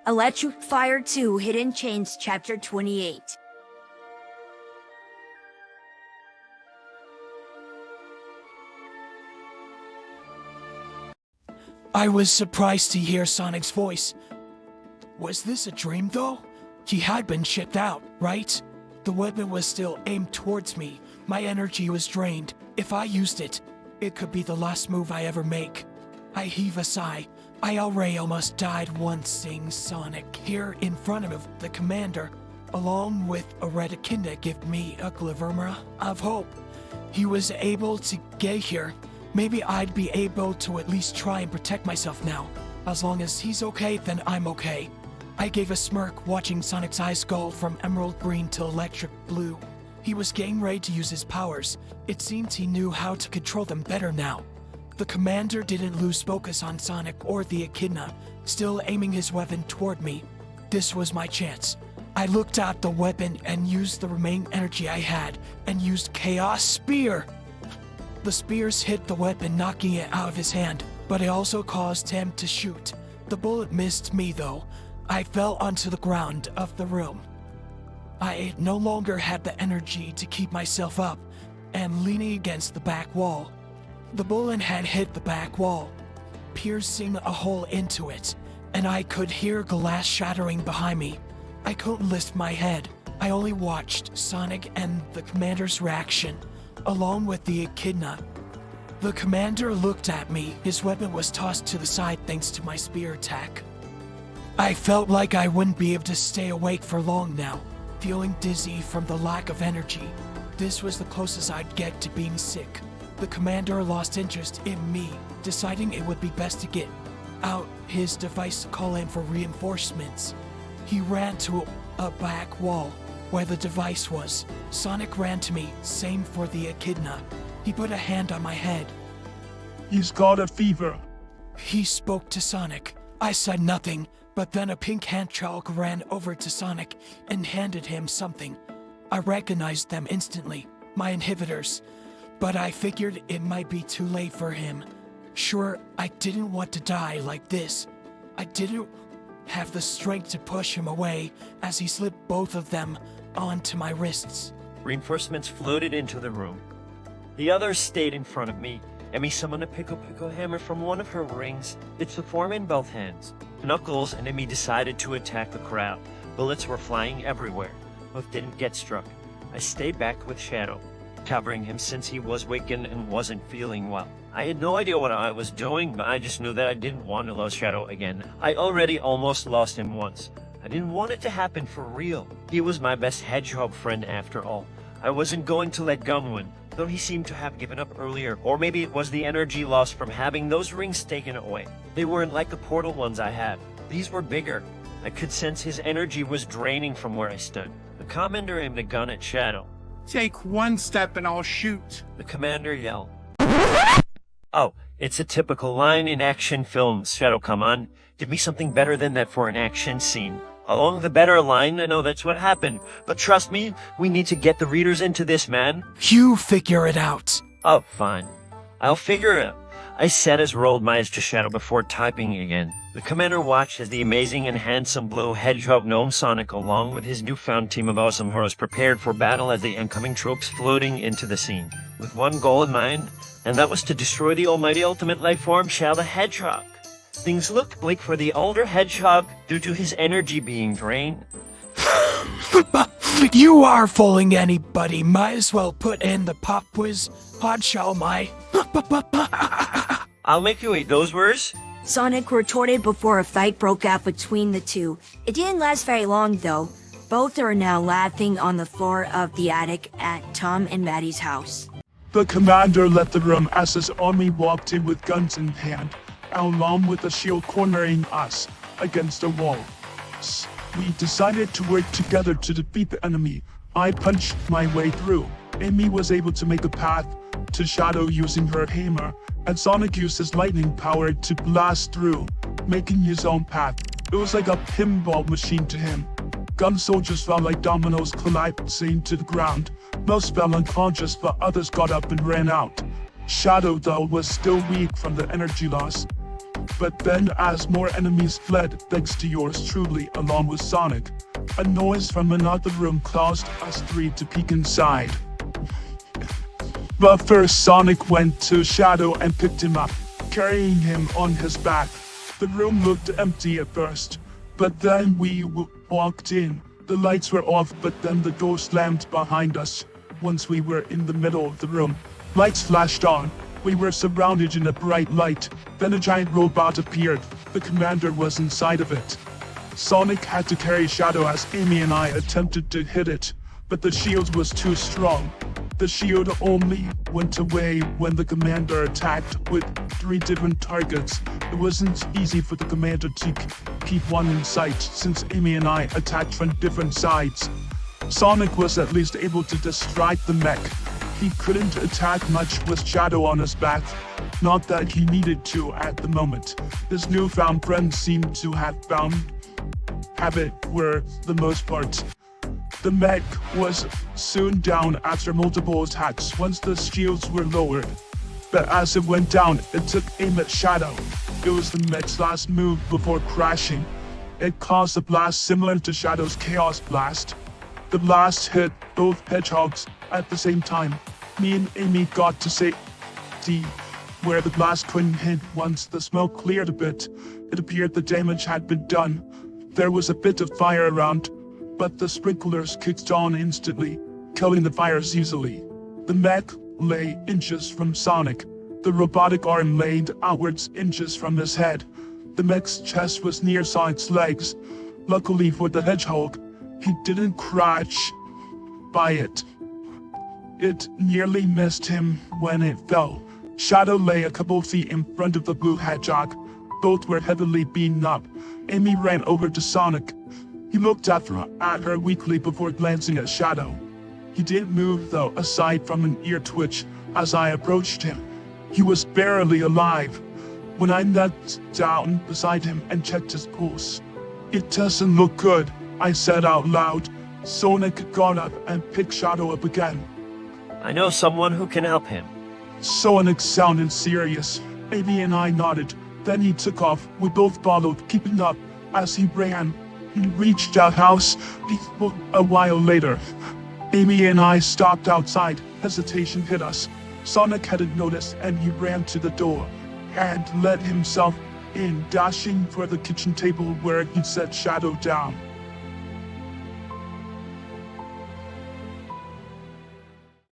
Electric Fire 2 Hidden Chains Chapter 28. I was surprised to hear Sonic's voice. Was this a dream though? He had been shipped out, right? The weapon was still aimed towards me. My energy was drained. If I used it, it could be the last move I ever make. I heave a sigh. I already almost died once seeing Sonic here in front of the commander, along with a red echidna give me a glimmer of hope. He was able to get here. Maybe I'd be able to at least try and protect myself now. As long as he's okay, then I'm okay. I gave a smirk watching Sonic's eyes go from emerald green to electric blue. He was getting ready to use his powers. It seemed he knew how to control them better now. The commander didn't lose focus on Sonic or the echidna, still aiming his weapon toward me. This was my chance. I looked at the weapon and used the remaining energy I had and used Chaos Spear. The spears hit the weapon, knocking it out of his hand, but it also caused him to shoot. The bullet missed me though. I fell onto the ground of the room. I no longer had the energy to keep myself up and leaning against the back wall. The bullet had hit the back wall, piercing a hole into it, and I could hear glass shattering behind me. I couldn't lift my head. I only watched Sonic and the commander's reaction, along with the echidna. The commander looked at me. His weapon was tossed to the side thanks to my spear attack. I felt like I wouldn't be able to stay awake for long now, feeling dizzy from the lack of energy. This was the closest I'd get to being sick. The commander lost interest in me, deciding it would be best to get out his device to call in for reinforcements. He ran to a back wall where the device was. Sonic ran to me, same for the echidna. He put a hand on my head. He's got a fever. He spoke to Sonic. I said nothing, but then a pink hedgehog ran over to Sonic and handed him something. I recognized them instantly, my inhibitors, but I figured it might be too late for him. Sure, I didn't want to die like this. I didn't have the strength to push him away as he slipped both of them onto my wrists. Reinforcements floated into the room. The others stayed in front of me. Emmy summoned a pickle hammer from one of her rings. It took form in both hands. Knuckles and Emmy decided to attack the crowd. Bullets were flying everywhere. Both didn't get struck. I stayed back with Shadow, covering him since he was weakened and wasn't feeling well. I had no idea what I was doing, but I just knew that I didn't want to lose Shadow again. I already almost lost him once. I didn't want it to happen for real. He was my best hedgehog friend after all. I wasn't going to let Gum win, though he seemed to have given up earlier. Or maybe it was the energy lost from having those rings taken away. They weren't like the portal ones I had. These were bigger. I could sense his energy was draining from where I stood. The commander aimed a gun at Shadow. Take one step and I'll shoot. The commander yelled. Oh, it's a typical line in action films. Shadow, come on. Give me something better than that for an action scene. Along the better line, I know that's what happened. But trust me, we need to get the readers into this, man. You figure it out. Oh, fine. I'll figure it out. I said as rolled my eyes to Shadow before typing again. The commander watched as the amazing and handsome blue hedgehog gnome Sonic, along with his newfound team of awesome heroes, prepared for battle as the incoming troops floating into the scene, with one goal in mind, and that was to destroy the almighty ultimate life form, Shadow the Hedgehog. Things looked bleak for the older hedgehog due to his energy being drained. But you are fooling anybody. Might as well put in the pop quiz pod shall my. I'll make you eat those words. Sonic retorted before a fight broke out between the two. It didn't last very long though. Both are now laughing on the floor of the attic at Tom and Maddie's house. The commander left the room as his army walked in with guns in hand, along with a shield cornering us against a wall. We decided to work together to defeat the enemy. I punched my way through. Amy was able to make a path to Shadow using her hammer, and Sonic used his lightning power to blast through, making his own path. It was like a pinball machine to him. Gun soldiers fell like dominoes collapsing to the ground. Most fell unconscious, but others got up and ran out. Shadow, though, was still weak from the energy loss. But then as more enemies fled, thanks to yours truly along with Sonic, a noise from another room caused us three to peek inside. But first Sonic went to Shadow and picked him up, carrying him on his back. The room looked empty at first, but then we walked in. The lights were off, but then the door slammed behind us. Once we were in the middle of the room, lights flashed on. We were surrounded in a bright light. Then a giant robot appeared. The commander was inside of it. Sonic had to carry Shadow as Amy and I attempted to hit it, but the shield was too strong. The shield only went away when the commander attacked with 3 different targets. It wasn't easy for the commander to keep one in sight since Amy and I attacked from different sides. Sonic was at least able to distract the mech. He couldn't attack much with Shadow on his back. Not that he needed to at the moment. His newfound friends seemed to have found habit for the most part. The mech was soon down after multiple attacks once the shields were lowered. But as it went down, it took aim at Shadow. It was the mech's last move before crashing. It caused a blast similar to Shadow's Chaos Blast. The blast hit both hedgehogs at the same time. Me and Amy got to safety, where the blast couldn't hit. Once the smoke cleared a bit, it appeared the damage had been done. There was a bit of fire around, but the sprinklers kicked on instantly, killing the fires easily. The mech lay inches from Sonic. The robotic arm laid outwards inches from his head. The mech's chest was near Sonic's legs. Luckily for the hedgehog, he didn't crash by it. It nearly missed him when it fell. Shadow lay a couple feet in front of the blue hedgehog. Both were heavily beaten up. Amy ran over to Sonic. He looked at her weakly before glancing at Shadow. He didn't move though, aside from an ear twitch as I approached him. He was barely alive. When I knelt down beside him and checked his pulse, "It doesn't look good," I said out loud. Sonic got up and picked Shadow up again. I know someone who can help him. Sonic sounded serious. Amy and I nodded. Then he took off. We both followed, keeping up as he ran. He reached our house a while later. Amy and I stopped outside. Hesitation hit us. Sonic hadn't noticed and he ran to the door and let himself in, dashing for the kitchen table where he'd set Shadow down.